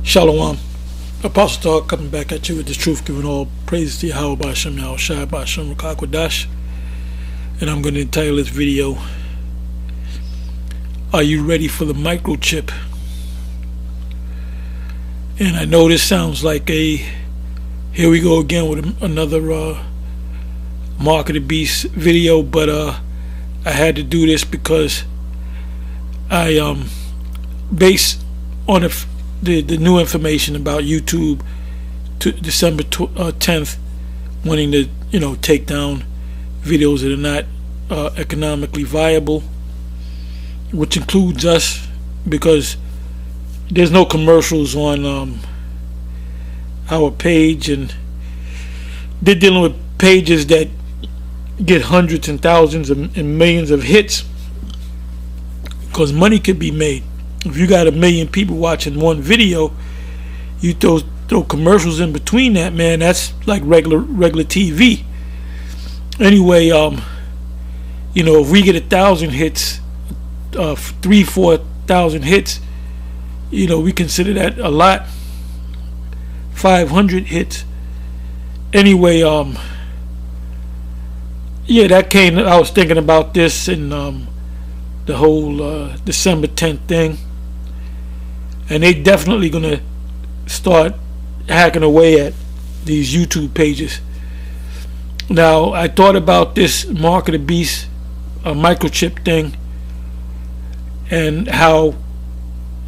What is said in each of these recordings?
Shalom. Apostle Talk coming back at you with the truth, giving all praise to Yahweh B'Hashem, Yahweh Shai B'Hashem, Rakakwadash. And I'm going to entitle this video, Are You Ready for the Microchip? And I know this sounds like here we go again with another Mark of the Beast video, but I had to do this because I based on the new information about YouTube to December 10th wanting to take down videos that are not economically viable, which includes us, because there's no commercials on our page, and they're dealing with pages that get hundreds and thousands and millions of hits, because money could be made. If you got 1 million people watching one video, you throw commercials in between that, man, that's like regular TV. Anyway, if we get 1,000 hits, 3,000-4,000 hits, we consider that a lot. 500 hits. Anyway, that came. I was thinking about this in the whole December 10th thing, and they definitely gonna start hacking away at these YouTube pages. Now, I thought about this Mark of the Beast microchip thing, and how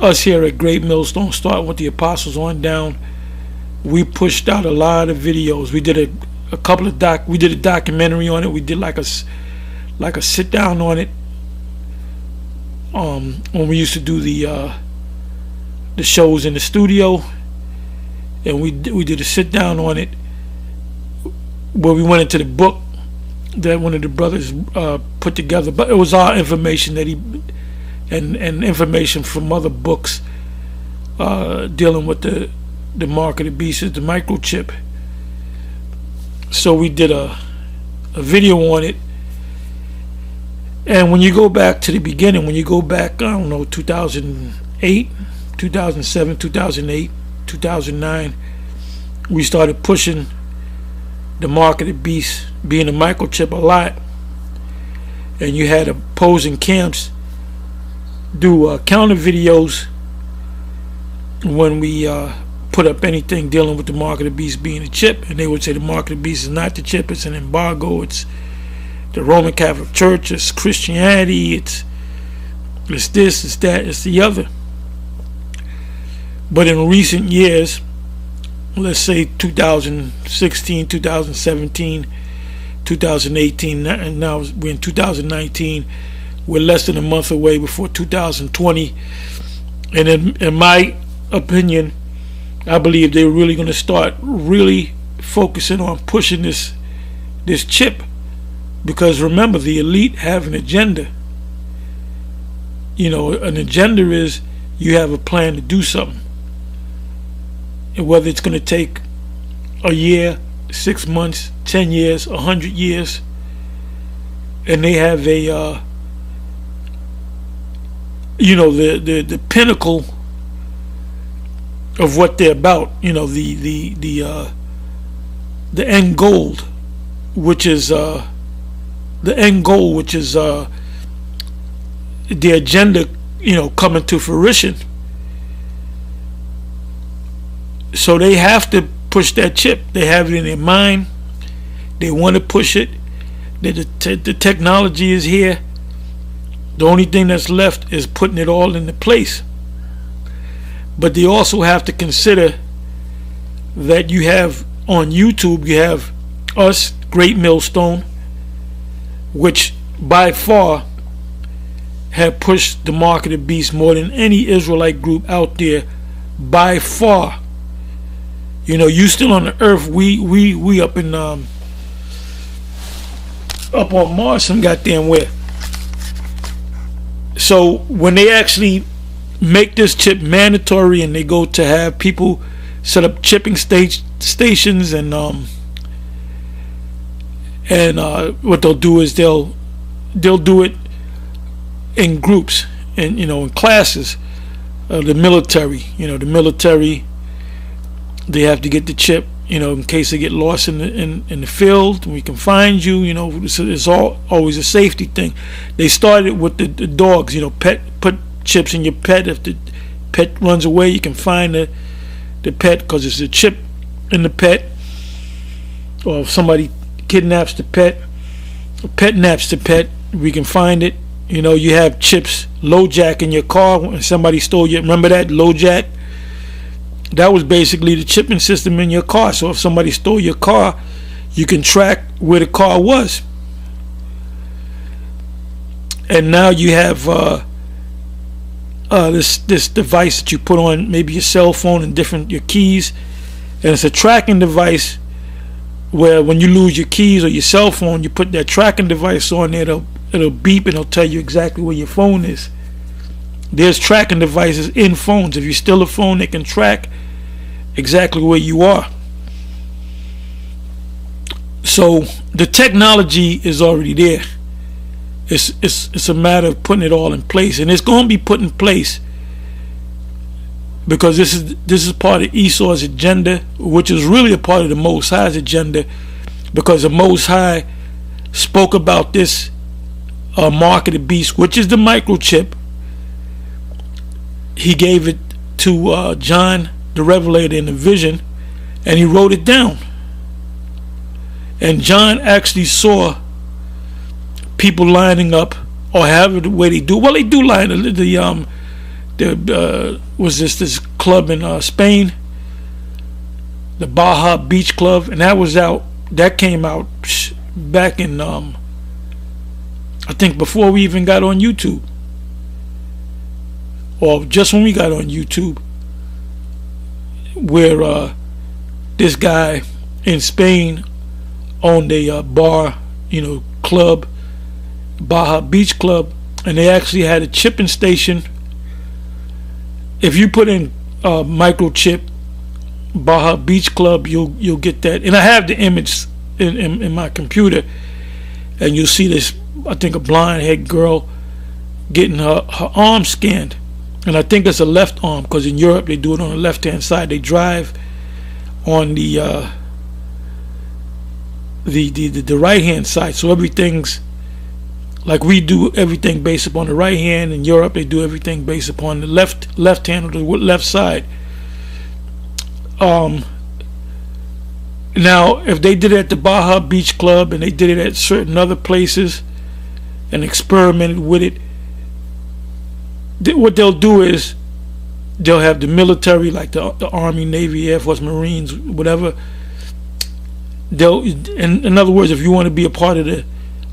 us here at Great Millstone, starting with the Apostles on down, we pushed out a lot of videos. We did a couple of we did a documentary on it. We did like a sit down on it. When we used to do the shows in the studio, and we did a sit down on it where we went into the book that one of the brothers put together, but it was our information that he and information from other books dealing with the Mark of the Beast, the microchip. So we did a video on it. And when you go back to the beginning, when you go back, 2008, 2007, 2008, 2009, we started pushing the Mark of the Beast being a microchip a lot. And you had opposing camps do counter videos when we put up anything dealing with the Mark of the Beast being a chip. And they would say the Mark of the Beast is not the chip, it's an embargo, it's the Roman Catholic Church, it's Christianity, it's this, it's that, it's the other. But in recent years, let's say 2016, 2017, 2018, and now we're in 2019, we're less than a month away before 2020, and in my opinion, I believe they're really going to start really focusing on pushing this chip. Because remember, the elite have an agenda. An agenda is you have a plan to do something. And whether it's going to take a year, 6 months, 10 years, 100 years. And they have the pinnacle of what they're about. The end goal, which is the agenda, coming to fruition. So they have to push that chip. They have it in their mind. They want to push it. The technology is here. The only thing that's left is putting it all into place. But they also have to consider that you have on YouTube, you have us, Great Millstone, which by far have pushed the Mark of the Beast more than any Israelite group out there, by far. You still on the earth, we up in up on Mars some goddamn where. So when they actually make this chip mandatory, and they go to have people set up chipping stations, and what they'll do is they'll do it in groups, and in classes. The military, They have to get the chip, in case they get lost in the field. We can find you. It's always a safety thing. They started with the dogs. Put chips in your pet. If the pet runs away, you can find the pet because it's a chip in the pet. Or if somebody kidnaps the pet, or pet naps the pet, we can find it. You have chips, low jack in your car when somebody stole you. Remember that low jack? That was basically the chipping system in your car. So if somebody stole your car, you can track where the car was. And now you have this device that you put on maybe your cell phone and your keys, and it's a tracking device where when you lose your keys or your cell phone, you put that tracking device on there. It'll beep and it'll tell you exactly where your phone is. There's tracking devices in phones. If you steal a phone, they can track exactly where you are. So the technology is already there. It's a matter of putting it all in place, and it's going to be put in place because this is part of Esau's agenda, which is really a part of the Most High's agenda, because the Most High spoke about this mark of the beast, which is the microchip. He gave it to John the Revelator in a vision, and he wrote it down. And John actually saw people lining up, or however the way they do. Well, they do line was this club in Spain, the Baja Beach Club, and that came out back in I think before we even got on YouTube, or just when we got on YouTube, where this guy in Spain owned a bar, club, Baja Beach Club, and they actually had a chipping station. If you put in microchip Baja Beach Club, you'll get that. And I have the image in my computer, and you'll see this, I think, a blonde head girl getting her arm scanned, and I think it's a left arm, because in Europe they do it on the left hand side. They drive on the right hand side, so everything's like we do everything based upon the right hand. In Europe they do everything based upon the left hand or the left side. Now if they did it at the Baja Beach Club and they did it at certain other places and experimented with it, what they'll do is they'll have the military, like the Army, Navy, Air Force, Marines, whatever. In other words, if you want to be a part of the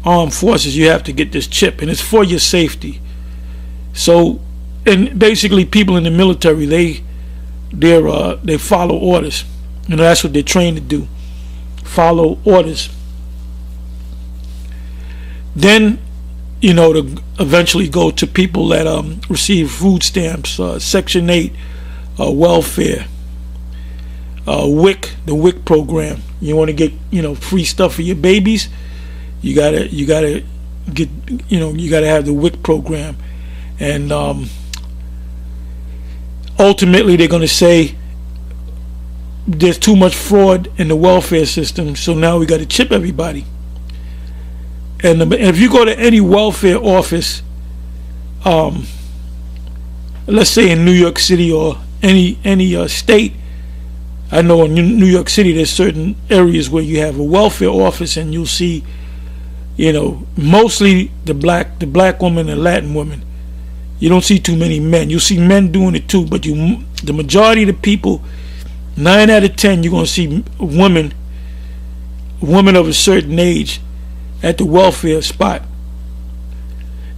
armed forces, you have to get this chip, and it's for your safety. So, and basically people in the military, they follow orders. That's what they're trained to do, follow orders. Then to eventually go to people that receive food stamps, Section 8, welfare, WIC, the WIC program. You want to get free stuff for your babies, you gotta get you gotta have the WIC program. And ultimately they're gonna say there's too much fraud in the welfare system, so now we got to chip everybody. And if you go to any welfare office, let's say in New York City or any state, I know in New York City there's certain areas where you have a welfare office, and you'll see, mostly the black woman and Latin women. You don't see too many men. You'll see men doing it too, but the majority of the people, 9 out of 10, you're gonna see women of a certain age at the welfare spot.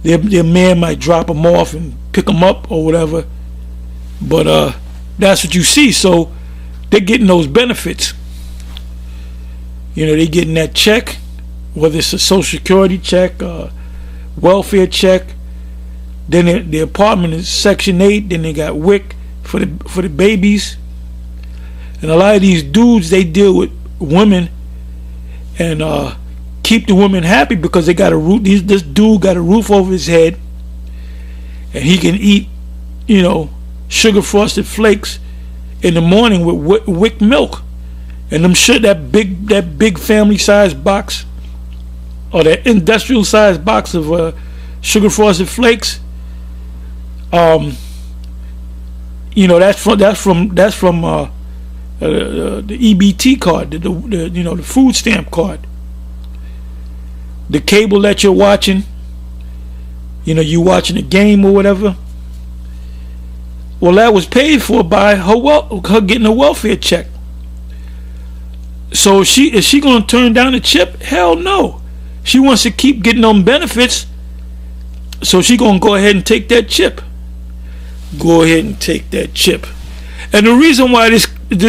Their man might drop them off and pick them up or whatever, but that's what you see. So they're getting those benefits. They're getting that check, whether it's a Social Security check, welfare check. Then the apartment is Section 8. Then they got WIC for the babies. And a lot of these dudes, they deal with women and keep the women happy because they got a roof. This dude got a roof over his head, and he can eat, sugar frosted flakes in the morning with wick milk, and them shit, that big family size box, or that industrial size box of sugar frosted flakes. You know, that's from the EBT card, the food stamp card. The cable that you're watching, you watching a game or whatever. Well, that was paid for by her getting a welfare check. So is she gonna turn down the chip? Hell no. She wants to keep getting them benefits, so she gonna go ahead and take that chip. Go ahead and take that chip. And the reason why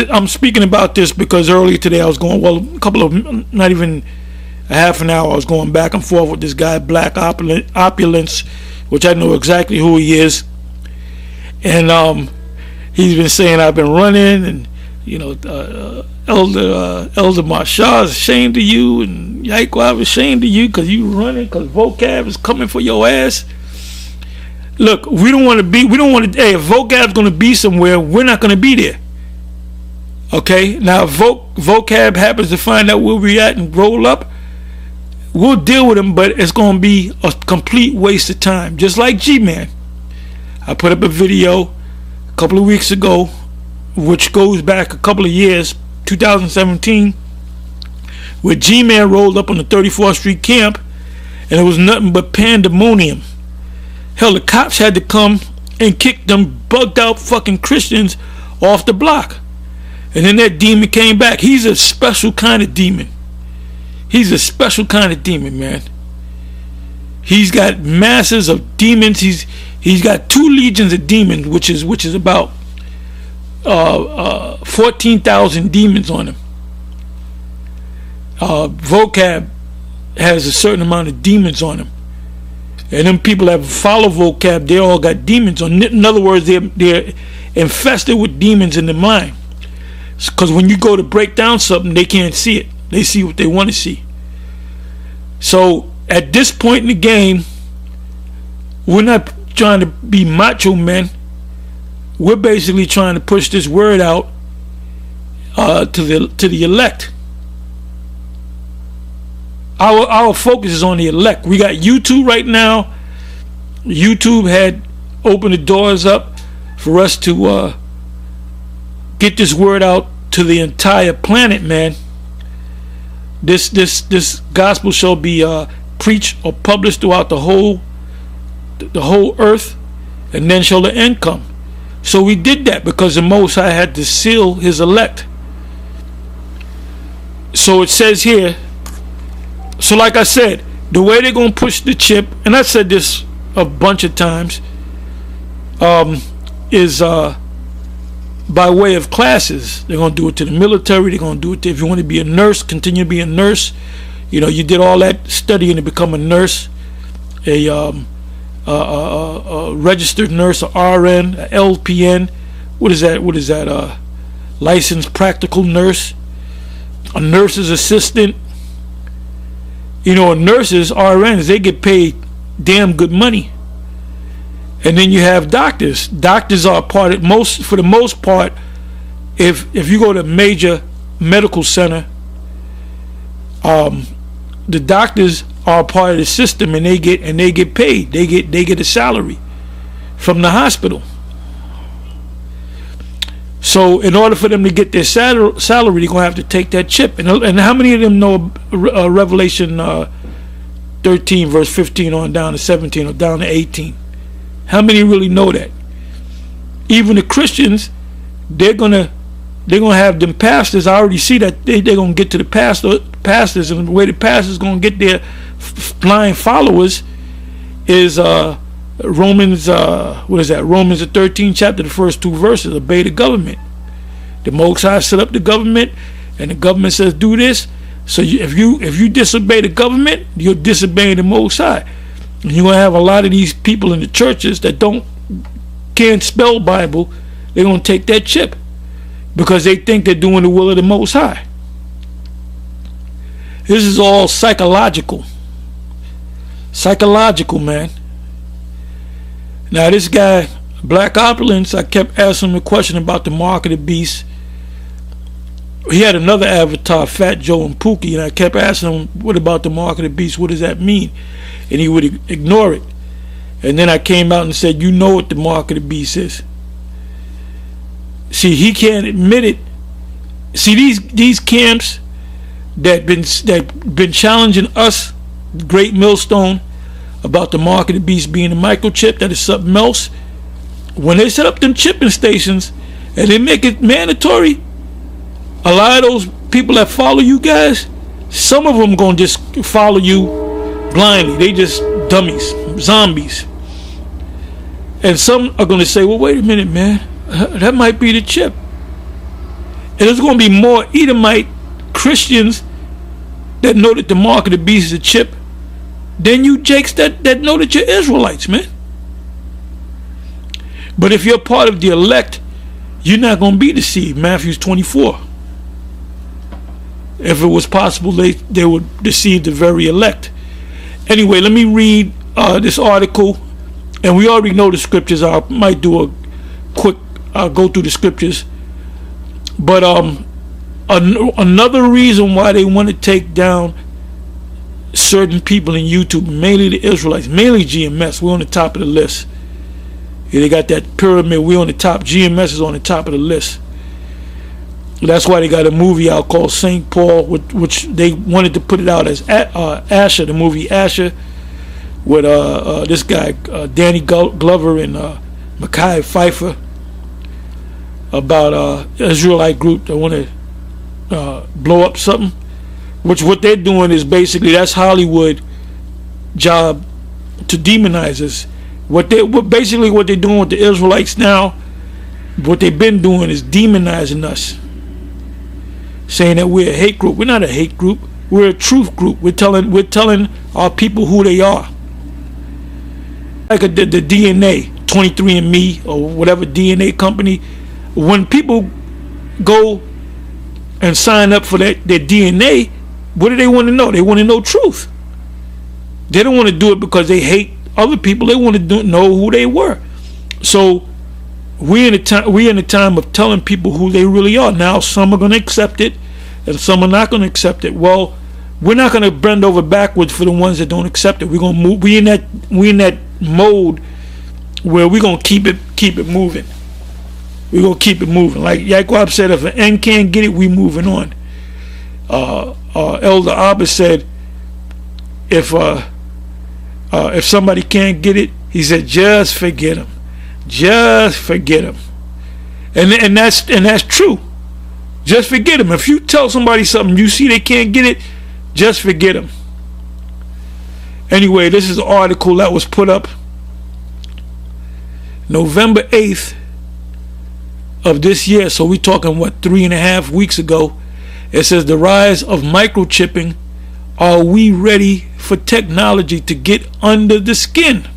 I'm speaking about this, because earlier today I was going, not even a half an hour, I was going back and forth with this guy, Black Opulence, which I know exactly who he is. And he's been saying I've been running, and Elder Marshall is ashamed of you, and Yaquab is ashamed of you because you running, because vocab is coming for your ass. Look, if vocab's going to be somewhere, we're not going to be there. Okay? Now, if vocab happens to find out where we're at and roll up, we'll deal with them, but it's going to be a complete waste of time. Just like G-Man. I put up a video a couple of weeks ago, which goes back a couple of years, 2017, where G-Man rolled up on the 34th Street camp, and it was nothing but pandemonium. Hell, the cops had to come and kick them bugged out fucking Christians off the block. And then that demon came back. He's a special kind of demon. He's a special kind of demon, man. He's got masses of demons. He's got 2 legions of demons, which is about 14,000 demons on him. Vocab has a certain amount of demons on him. And them people that follow vocab, they all got demons on. In other words, they're infested with demons in their mind. Because when you go to break down something, they can't see it. They see what they want to see. So at this point in the game, we're not trying to be macho men. We're basically trying to push this word out to the elect. Our focus is on the elect. We got YouTube right now. YouTube had opened the doors up for us to get this word out to the entire planet, man. This gospel shall be preached or published throughout the whole earth, and then shall the end come. So we did that because the Most High had to seal his elect. So it says here, so like I said, the way they're going to push the chip, and I said this a bunch of times, is by way of classes. They're going to do it to the military. They're going to do it to, if you want to be a nurse, continue to be a nurse. You did all that studying to become a nurse, a registered nurse, a RN, a LPN. What is that? Licensed practical nurse, a nurse's assistant. Nurses, RNs, they get paid damn good money. And then you have doctors. Doctors are for the most part, if you go to a major medical center, the doctors are part of the system, and they get paid. They get a salary from the hospital. So in order for them to get their salary, they're gonna have to take that chip. And how many of them know Revelation 13 verse 15 on down to 17 or down to 18? How many really know that? Even the Christians, they're gonna have them pastors. I already see that they're gonna get to the pastors, and the way the pastors gonna get their blind followers is Romans, Romans the 13th chapter, the first 2 verses. Obey the government. The Most High set up the government, and the government says do this. So if you disobey the government, you're disobeying the Most High. And you're gonna have a lot of these people in the churches that can't spell Bible. They're gonna take that chip because they think they're doing the will of the Most High. This is all psychological, man. Now this guy, Black Opulence, I kept asking him a question about the mark of the beast. He had another avatar, Fat Joe and Pookie, and I kept asking him, what about the mark of the beast? What does that mean? And he would ignore it. And then I came out and said, you know what the mark of the beast is. See, he can't admit it. See, these camps that been challenging us, Great Millstone, about the mark of the beast being a microchip, that is something else. When they set up them chipping stations and they make it mandatory, a lot of those people that follow you guys, some of them gonna just follow you blindly. They just dummies, zombies. And some are gonna say, well, wait a minute, man, that might be the chip. And there's gonna be more Edomite Christians that know that the mark of the beast is a chip than you jakes that know that you're Israelites, man. But if you're part of the elect, you're not going to be deceived. Matthew 24. If it was possible, they would deceive the very elect. Anyway, let me read this article. And we already know the scriptures. I might do a quick go through the scriptures. But another reason why they want to take down certain people in YouTube, mainly the Israelites, mainly GMS, we're on the top of the list. Yeah, they got that pyramid, we're on the top. GMS is on the top of the list. That's why they got a movie out called St. Paul, which they wanted to put it out as Asher, the movie Asher, with this guy Danny Glover and Mekhi Phifer, about Israelite group that want to blow up something. Which what they're doing is basically, that's Hollywood job to demonize us. What they're doing with the Israelites now, what they've been doing is demonizing us, saying that we're a hate group. We're not a hate group. We're a truth group. We're telling our people who they are. Like the DNA, 23andMe or whatever DNA company. When people go and sign up for their DNA, what do they want to know? They want to know truth. They don't want to do it because they hate other people. They want to know who they were. So we're in a time of telling people who they really are. Now some are going to accept it and some are not going to accept it. Well, we're not going to bend over backwards for the ones that don't accept it. We're going to move. We're in that mode where we're going to keep it moving. We're going to keep it moving. Like Yaquab said, if an end can't get it, we moving on. Elder Abba said, if somebody can't get it, he said, just forget him. Just forget him. And that's true. Just forget him. If you tell somebody something, you see they can't get it, just forget him. Anyway, this is an article that was put up November 8th of this year. So we're talking, 3.5 weeks ago. It says, the rise of microchipping. Are we ready for technology to get under the skin?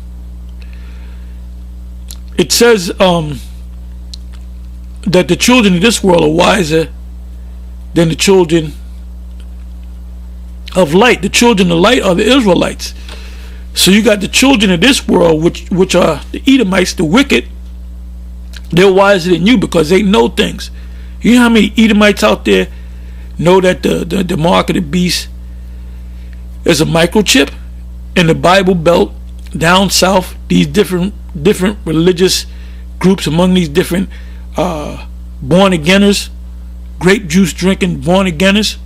It says that the children of this world are wiser than the children of light. The children of light are the Israelites. So you got the children of this world, which are the Edomites, the wicked. They're wiser than you because they know things. You know how many Edomites out there know that the mark of the beast is a microchip? In the Bible Belt down south, these different religious groups, among these different born-againers, grape juice drinking born-againers,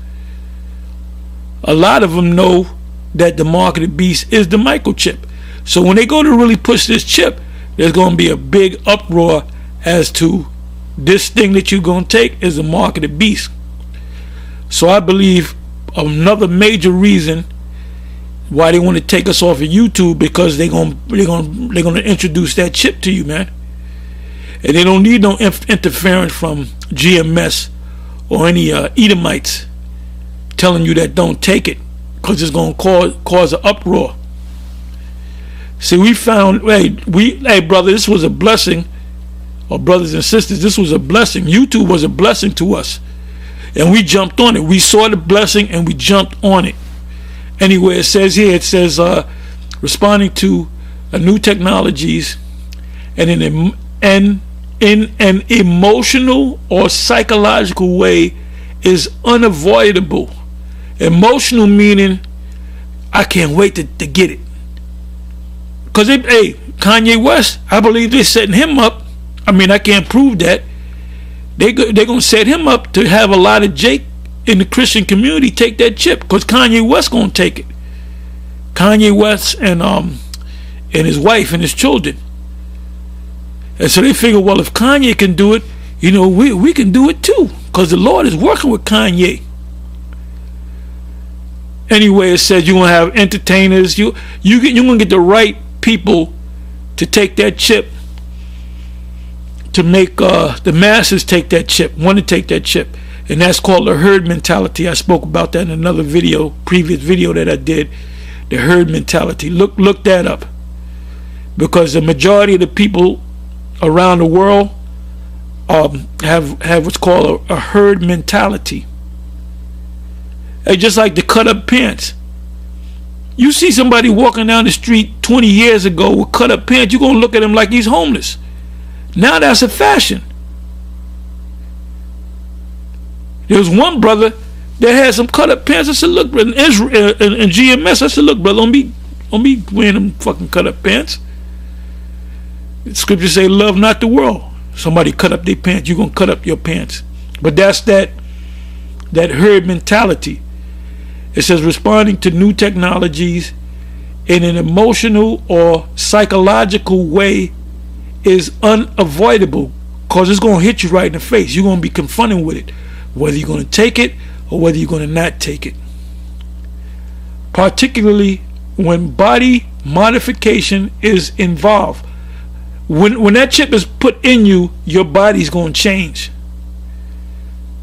a lot of them know that the mark of the beast is the microchip. So when they go to really push this chip, there's going to be a big uproar as to this thing that you're going to take is the mark of the beast. So I believe another major reason why they want to take us off of YouTube, because they're gonna introduce that chip to you, man. And they don't need no interference from GMS or any Edomites telling you that don't take it, because it's gonna cause an uproar. See, we found, hey brother, this was a blessing, or brothers and sisters, this was a blessing. YouTube was a blessing to us. And we jumped on it. We saw the blessing and we jumped on it. Anyway, it says responding to new technologies and an and in an emotional or psychological way is unavoidable. Emotional meaning, I can't wait to get it. Because, hey, Kanye West, I believe they're setting him up. I mean, I can't prove that. They're going to set him up to have a lot of Jake in the Christian community take that chip. Because Kanye West going to take it. Kanye West and his wife and his children. And so they figure, well, if Kanye can do it, you know, we can do it too. Because the Lord is working with Kanye. Anyway, it says you're going to have entertainers. You're going to get the right people to take that chip, to make the masses take that chip, want to take that chip. And that's called the herd mentality. I spoke about that in another video, previous video that I did. The herd mentality. Look that up. Because the majority of the people around the world have what's called a herd mentality. It's just like the cut up pants. You see somebody walking down the street 20 years ago with cut up pants, you're going to look at him like he's homeless. Now that's a fashion. There was one brother that had some cut up pants. I said, look, brother, in GMS, I said, look, brother, don't be wearing them fucking cut up pants. The scriptures say, love not the world. Somebody cut up their pants, you're going to cut up your pants. But that's that herd mentality. It says responding to new technologies in an emotional or psychological way is unavoidable, because it's going to hit you right in the face. You're going to be confronted with it, whether you're going to take it or whether you're going to not take it. Particularly when body modification is involved. When that chip is put in you, your body's going to change.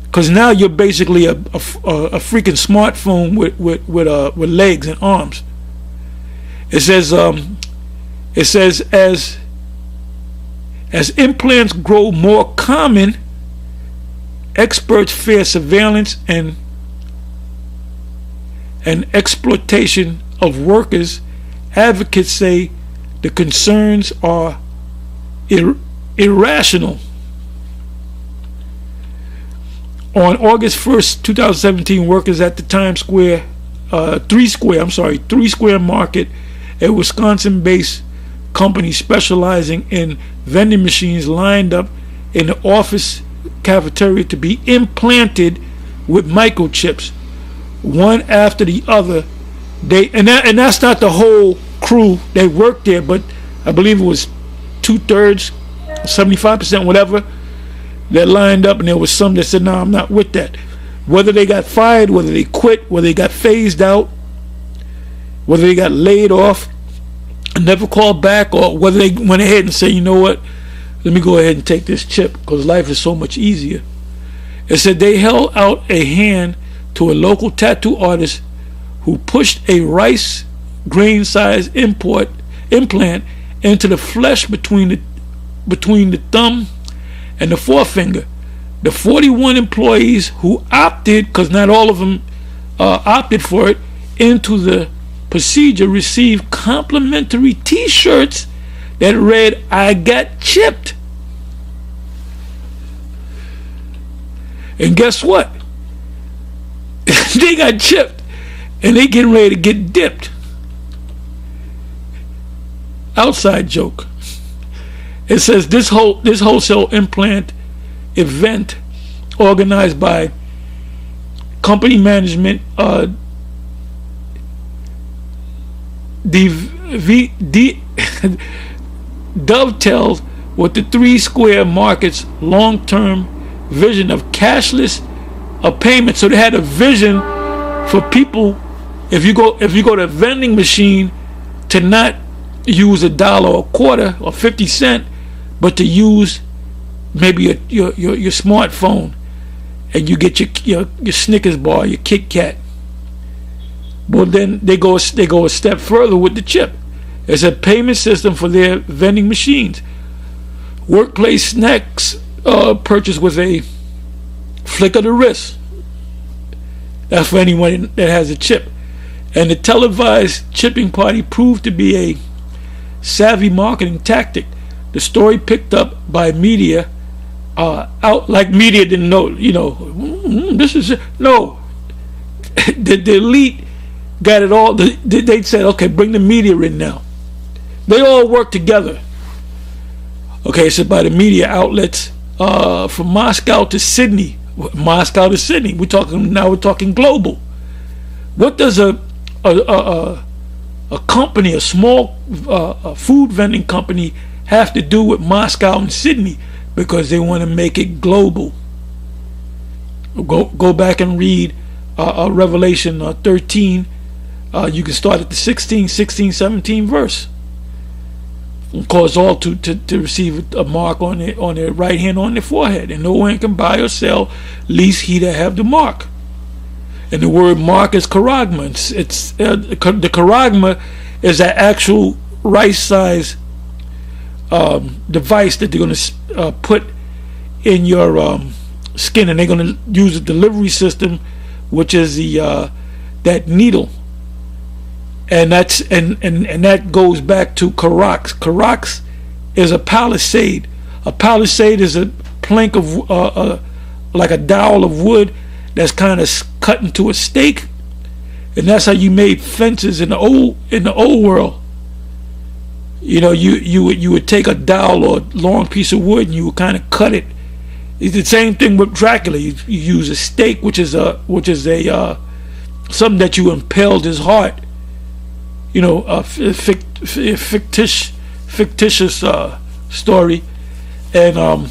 Because now you're basically a freaking smartphone with legs and arms. It says as implants grow more common, experts fear surveillance and exploitation of workers. Advocates say the concerns are irrational. On August 1st, 2017, workers at the Three Square Market, a Wisconsin-based company specializing in vending machines, lined up in the office cafeteria to be implanted with microchips, one after the other. And that's not the whole crew that worked there, but I believe it was 2/3, 75%, whatever, that lined up, and there was some that said, no, I'm not with that. Whether they got fired, whether they quit, whether they got phased out, whether they got laid off and never called back, or whether they went ahead and said, you know what, let me go ahead and take this chip because life is so much easier. It said they held out a hand to a local tattoo artist who pushed a rice grain size implant into the flesh between the thumb and the forefinger. The 41 employees who opted, because not all of them opted for it, into the procedure received complimentary t-shirts that read, "I got chipped." And guess what? They got chipped and they getting ready to get dipped. Outside joke. It says this wholesale implant event organized by company management dovetails with the Three Square Market's long-term vision of cashless payment. So they had a vision for people, if you go to a vending machine, to not use $1 or a quarter or 50 cents, but to use maybe your smartphone, and you get your Snickers bar, your Kit Kat. Well, then they go a step further with the chip. It's a payment system for their vending machines. Workplace snacks purchased with a flick of the wrist. That's for anyone that has a chip. And the televised chipping party proved to be a savvy marketing tactic, the story picked up by media, out like media didn't know, this is no. The elite got it all. They said, okay, bring the media in now. They all work together. Okay, so by the media outlets, from Moscow to Sydney. We're talking global. What does a company, a small food vending company, have to do with Moscow and Sydney? Because they want to make it global. Go back and read Revelation 13. You can start at the 16, 17 verse. Cause all to receive a mark on their right hand, on their forehead, and no one can buy or sell, least he that have the mark. And the word mark is charagma. It's the charagma is an actual right size device that they're going to put in your skin, and they're going to use a delivery system, which is the that needle. And that's and that goes back to Karax. Karax is a palisade. A palisade is a plank of like a dowel of wood that's kind of cut into a stake, and that's how you made fences in the old world. You would take a dowel or a long piece of wood and you would kind of cut it. It's the same thing with Dracula. You use a stake, which is a something that you impaled his heart. A fictitious story, and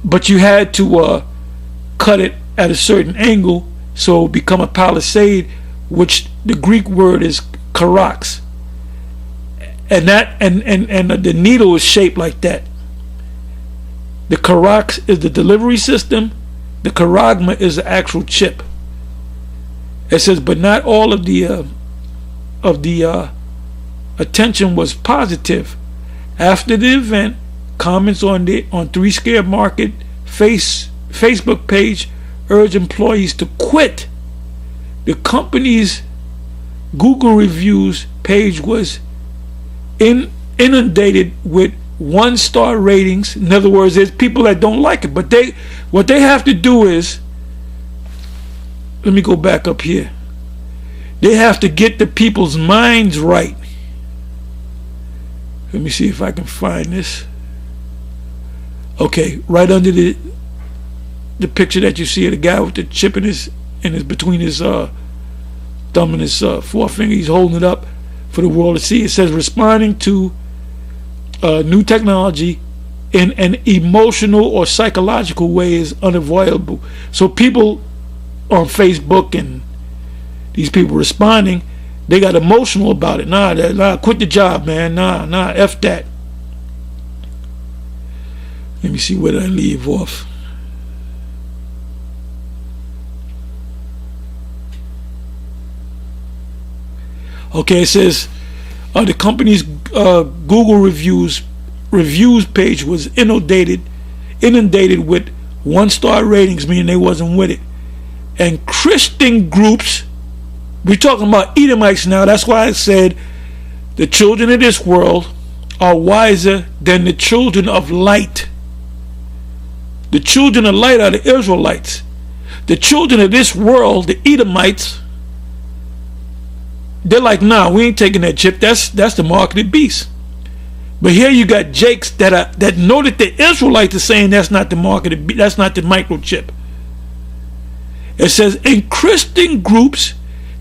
but you had to cut it at a certain angle so it would become a palisade, which the Greek word is karax, and that and the needle is shaped like that. The karax is the delivery system. The charagma is the actual chip. It says, but not all of the attention was positive. After the event, comments on Three Square Market Facebook page urged employees to quit. The company's Google reviews page was inundated with 1-star ratings. In other words, there's people that don't like it, but what they have to do is, let me go back up here. They have to get the people's minds right. Let me see if I can find this. Okay, right under the picture that you see of the guy with the chip in his between his thumb and his forefinger, he's holding it up for the world to see. It says, responding to new technology in an emotional or psychological way is unavoidable. So people on Facebook and these people responding, they got emotional about it. Nah, quit the job, man. Nah, F that. Let me see where did I leave off. Okay, it says the company's Google reviews page was inundated with 1-star ratings, meaning they wasn't with it. And Christian groups, we're talking about Edomites now. That's why I said the children of this world are wiser than the children of light. The children of light are the Israelites. The children of this world, the Edomites, they're like, nah, we ain't taking that chip. That's the mark of the beast. But here you got Jakes that know that the Israelites are saying that's not the mark of the beast. That's not the microchip. It says, in Christian groups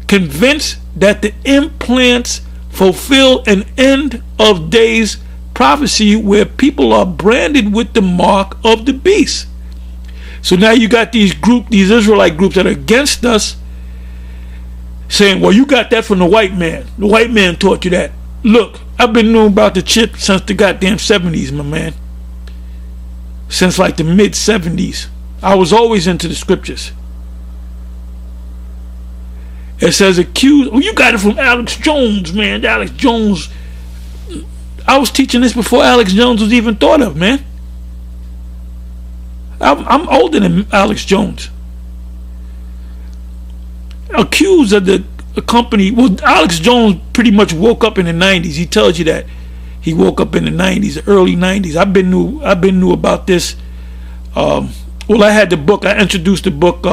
convinced that the implants fulfill an end of days prophecy where people are branded with the mark of the beast. So now you got these Israelite groups that are against us saying, well, you got that from the white man. The white man taught you that. Look, I've been knowing about the chip since the goddamn 70s, my man. Since like the mid 70s. I was always into the scriptures. It says accused. Oh, you got it from Alex Jones, man. Alex Jones. I was teaching this before Alex Jones was even thought of, man. I'm older than Alex Jones. Accused of the company. Well, Alex Jones pretty much woke up in the 90s. He tells you that. He woke up in the 90s, early 90s. I've been knew about this. Well, I had the book. I introduced the book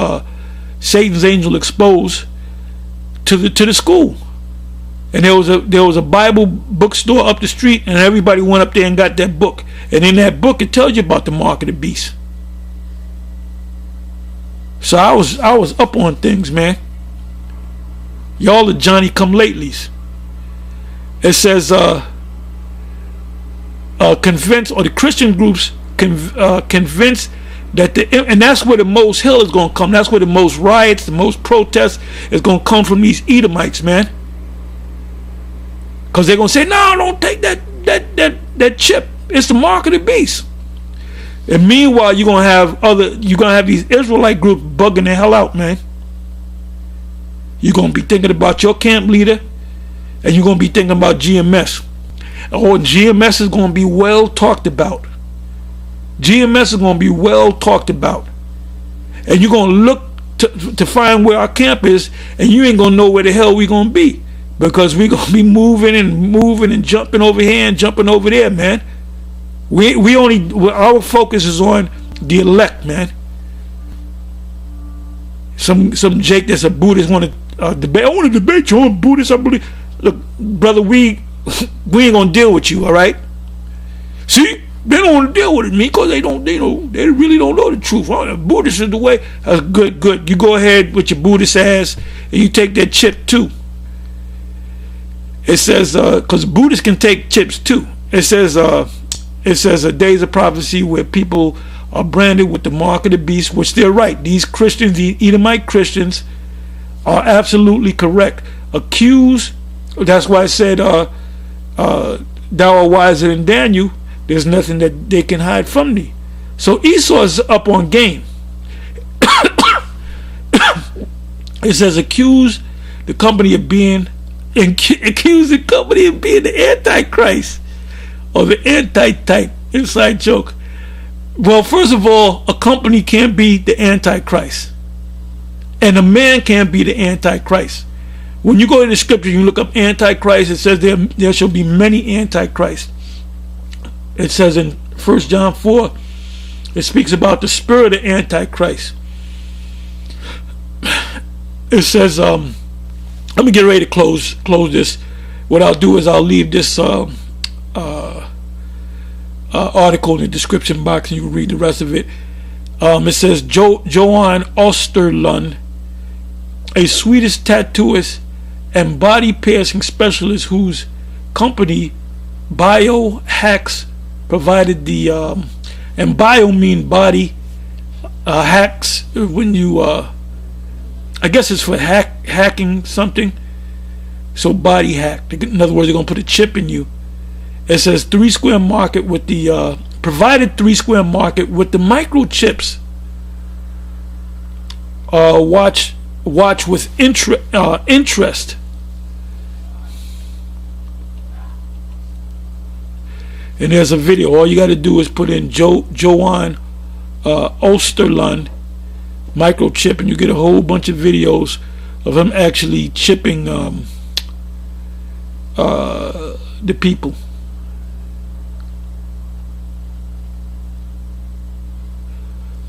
Satan's Angel Exposed to the school, and there was a Bible bookstore up the street, and everybody went up there and got that book. And in that book, it tells you about the mark of the beast. So I was up on things, man. Y'all are Johnny come latelys. It says convinced, or the Christian groups convinced that and that's where the most hell is going to come. That's where the most riots, the most protests is going to come from these Edomites, man. Because they're going to say, no, don't take that chip. It's the mark of the beast. And meanwhile, you're gonna have these Israelite groups bugging the hell out, man. You're gonna be thinking about your camp leader, and you're gonna be thinking about GMS. Or GMS is gonna be well talked about. GMS is gonna be well talked about, and you're gonna look to find where our camp is, and you ain't gonna know where the hell we gonna be, because we gonna be moving and jumping over here and jumping over there, man. Our focus is on the elect, man. Some Jake that's a Buddhist want to debate. I want to debate you on Buddhist. I believe. Look, brother, we ain't gonna deal with you, all right? See, they don't want to deal with me because they really don't know the truth. Buddhist is the way. Good. You go ahead with your Buddhist ass and you take that chip too. It says because Buddhists can take chips too. It says a days of prophecy where people are branded with the mark of the beast, which they're right. These Christians, the Edomite Christians, are absolutely correct. Accused, that's why I said, thou art wiser than Daniel. There's nothing that they can hide from thee. So Esau is up on game. It says accuse the company of being the Antichrist. Or the anti-type. Inside joke. Well, first of all, a company can't be the Antichrist, and a man can't be the Antichrist. When you go to the scripture, you look up Antichrist, it says there shall be many Antichrists. It says in 1 John 4, it speaks about the spirit of Antichrist. It says, let me get ready to close this. What I'll do is I'll leave this article in the description box, and you can read the rest of it. It says Johan Osterlund, a Swedish tattooist and body piercing specialist whose company Biohacks provided the and bio mean body, hacks when you I guess it's for hacking something. So body hack, in other words, they're gonna put a chip in you. It says 3 square market with the provided 3 square market with the microchips. Watch with interest. And there's a video. All you got to do is put in Johan Osterlund microchip, and you get a whole bunch of videos of him actually chipping the people.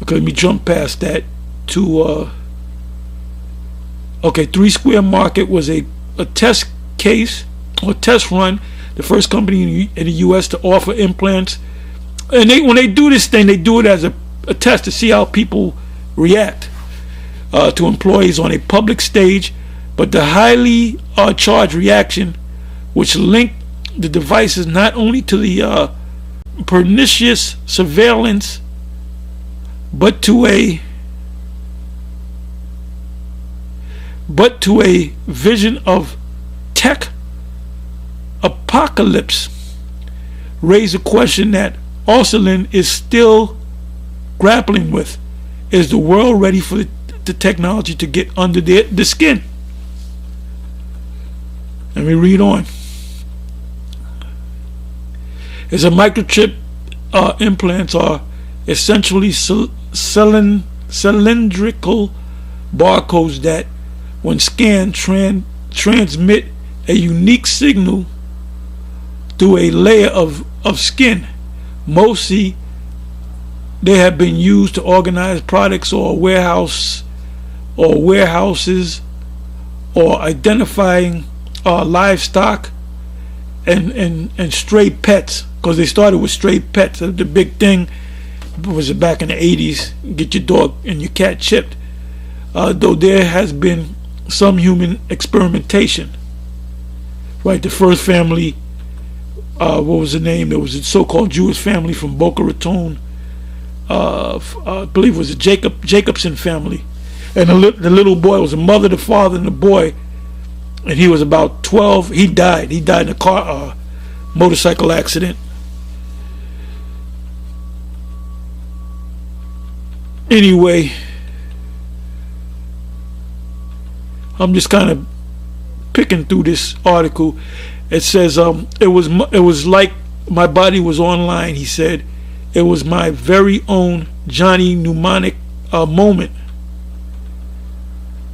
Okay, let me jump past that to 3 square market was a test case or test run, the first company in the US to offer implants. And when they do this thing, they do it as a test to see how people react to employees on a public stage. But the highly charged reaction, which linked the devices not only to the pernicious surveillance, but to a vision of tech apocalypse, raised a question that Osterlund is still grappling with. Is the world ready for the technology to get under the skin? Let me read on. As a microchip implants are essentially cylindrical barcodes that, when scanned, transmit a unique signal through a layer of skin. Mostly they have been used to organize products or warehouses or identifying livestock and stray pets, because they started with stray pets. The big thing was back in the 80s, get your dog and your cat chipped. Though there has been some human experimentation. Right, the first family, what was the name? There was a so-called Jewish family from Boca Raton. I believe it was the Jacobson family. And the little boy was the mother, the father, and the boy. And he was about 12. He died. He died in a motorcycle accident. Anyway, I'm just kind of picking through this article. It says it was like my body was online. He said it was my very own Johnny Mnemonic moment.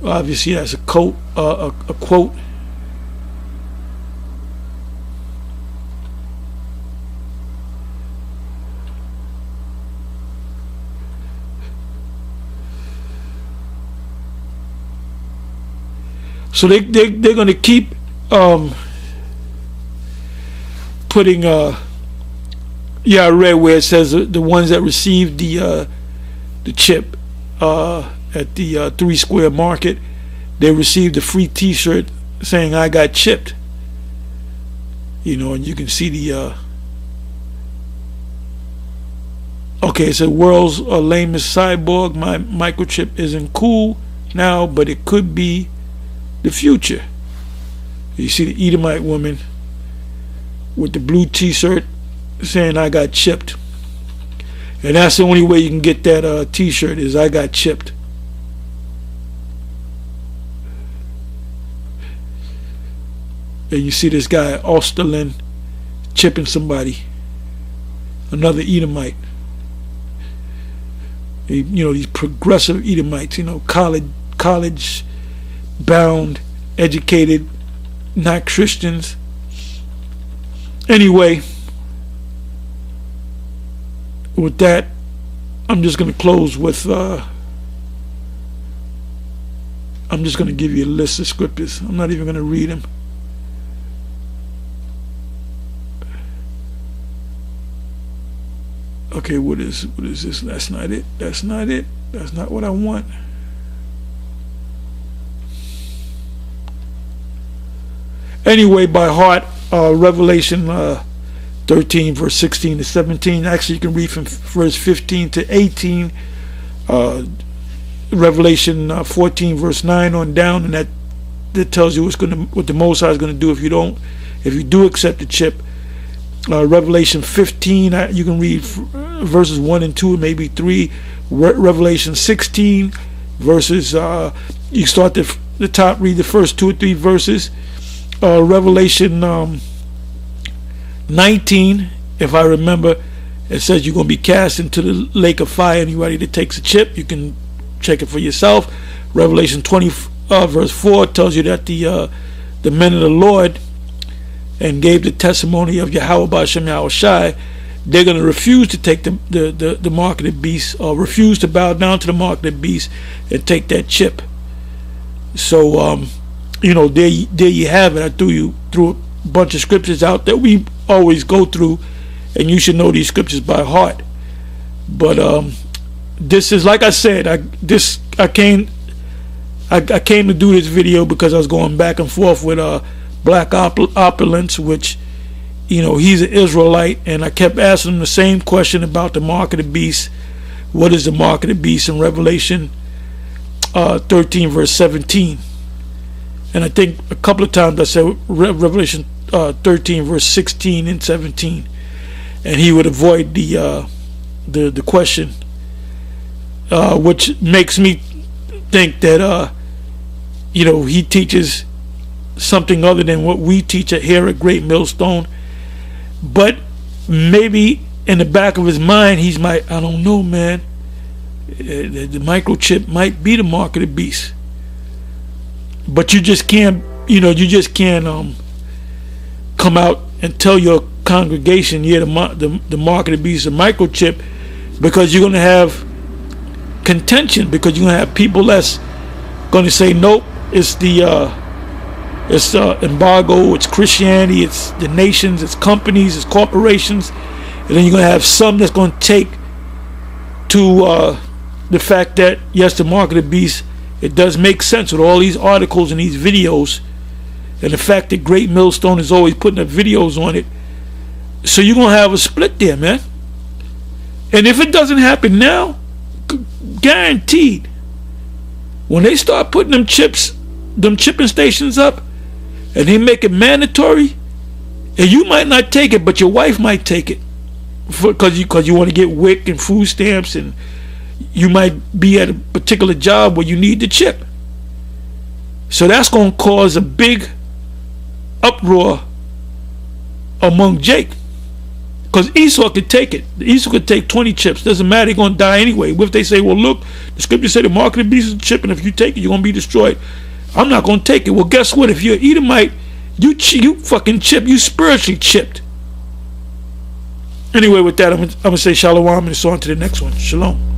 Obviously, that's a quote. So they're going to keep putting. Yeah, I read where it says the ones that received the chip at the 3 Square Market, they received a free T-shirt saying "I got chipped." You know, and you can see the. Okay, it said world's lamest cyborg. My microchip isn't cool now, but it could be the future. You see the Edomite woman with the blue T-shirt saying "I got chipped," and that's the only way you can get that T-shirt is "I got chipped." And you see this guy Osterlin chipping somebody, another Edomite. You know, these progressive Edomites. You know, college bound, educated, not Christians. Anyway, with that, I'm just going to close with I'm just going to give you a list of scriptures. I'm not even going to read them. Okay, what is this? That's not it. That's not it. That's not what I want. Anyway, by heart, Revelation 13, verse 16 to 17. Actually, you can read from verse 15 to 18. Revelation 14, verse 9 on down, and that tells you what the Most High is going to do if you do accept the chip. Revelation 15, you can read verses 1 and 2, maybe 3. Revelation 16, verses, you start the top, read the first 2 or 3 verses. Revelation 19, if I remember, it says you're going to be cast into the lake of fire. Anybody that takes a chip, you can check it for yourself. Revelation 20, verse 4 tells you that the men of the Lord and gave the testimony of Yahweh B'Shem Yahushai, they're going to refuse to take the mark of the beast, or refuse to bow down to the mark of the beast and take that chip. So you know, there you have it. I threw a bunch of scriptures out that we always go through, and you should know these scriptures by heart. But this is, like I said, I came to do this video because I was going back and forth with Black Opulence, which, you know, he's an Israelite, and I kept asking him the same question about the mark of the beast. What is the mark of the beast in Revelation 13, verse 17? And I think a couple of times I said Revelation 13, verse 16 and 17, and he would avoid the question, which makes me think that you know, he teaches something other than what we teach here at Great Millstone. But maybe in the back of his mind, I don't know, man, the microchip might be the mark of the beast. But you just can't come out and tell your congregation, yeah, the mark of the beast, a microchip, because you're going to have contention, because you're going to have people that's going to say, nope, it's the embargo, it's Christianity, it's the nations, it's companies, it's corporations. And then you're going to have some that's going to take to the fact that, yes, the mark of the beast, it does make sense with all these articles and these videos, and the fact that Great Millstone is always putting up videos on it. So you're going to have a split there, man. And if it doesn't happen now, guaranteed, when they start putting them chipping stations up, and they make it mandatory, and you might not take it, but your wife might take it, because you want to get WIC and food stamps, and you might be at a particular job where you need the chip. So that's going to cause a big uproar among Jake, because Esau could take it. Esau could take 20 chips. Doesn't matter, they're going to die anyway. What if they say, well, look, the scripture said the mark of the beast is a chip, and if you take it, you're going to be destroyed. I'm not going to take it. Well, guess what? If you're Edomite, you fucking chip. You spiritually chipped. Anyway, with that, I'm going to say shalom, and it's on to the next one. Shalom.